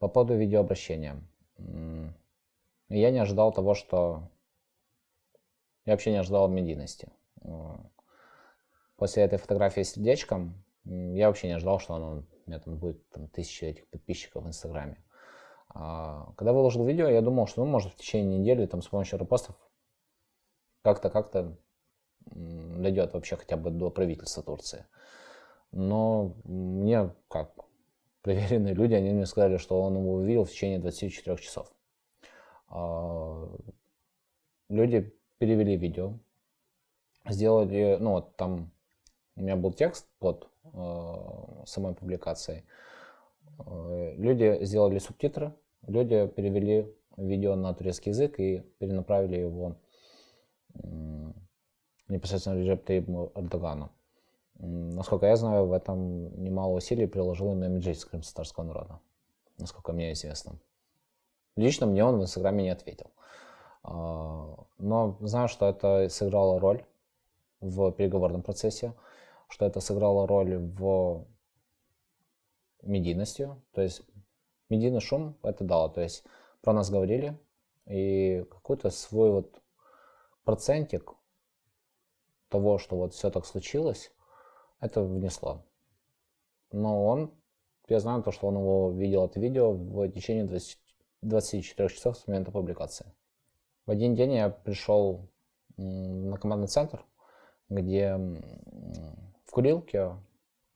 По поводу видеообращения. Я не ожидал того, что... Я вообще не ожидал медийности. После этой фотографии с сердечком я вообще не ожидал, что у меня там будет 1000 этих подписчиков в Инстаграме. Когда выложил видео, я думал, что может в течение недели с помощью репостов как-то дойдет вообще хотя бы до правительства Турции. Но мне, как проверенные люди, они мне сказали, что он его увидел в течение 24 часов. Люди перевели видео, сделали, там у меня был текст под самой публикацией. Люди сделали субтитры, люди перевели видео на турецкий язык и перенаправили его непосредственно Реджепу Таyyипу Эрдогану. Насколько я знаю, в этом немало усилий приложил именно Меджлис крымтатарского народа, насколько мне известно. Лично мне он в Инстаграме не ответил. Но знаю, что это сыграло роль в переговорном процессе, что это сыграло роль в медийности. То есть медийный шум это дало. То есть про нас говорили, и какой-то свой процентик того, что все так случилось, это внесло. Но я знаю то, что он его видел, это видео в течение 24 часов с момента публикации. В один день я пришел на командный центр, где в курилке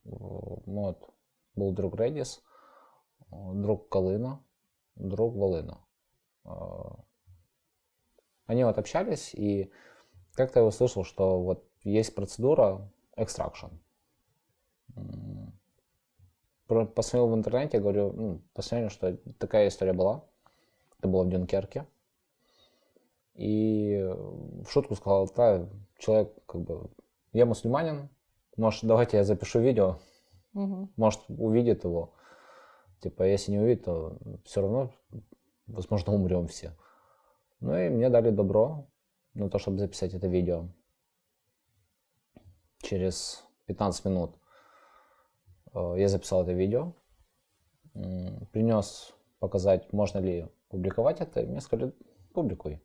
был друг Редис, друг Калина, друг Волына. Они общались, и как-то я услышал, что есть процедура extraction. Посмотрел в интернете, говорю, посмотрел, что такая история была. Это было в Дюнкерке. И в шутку сказал, человек, я мусульманин, может, давайте я запишу видео, может, увидит его. Если не увидит, то все равно, возможно, умрем все. Ну и мне дали добро на то, чтобы записать это видео. Через 15 минут я записал это видео, принес показать, можно ли публиковать это, и мне сказали, публикуй.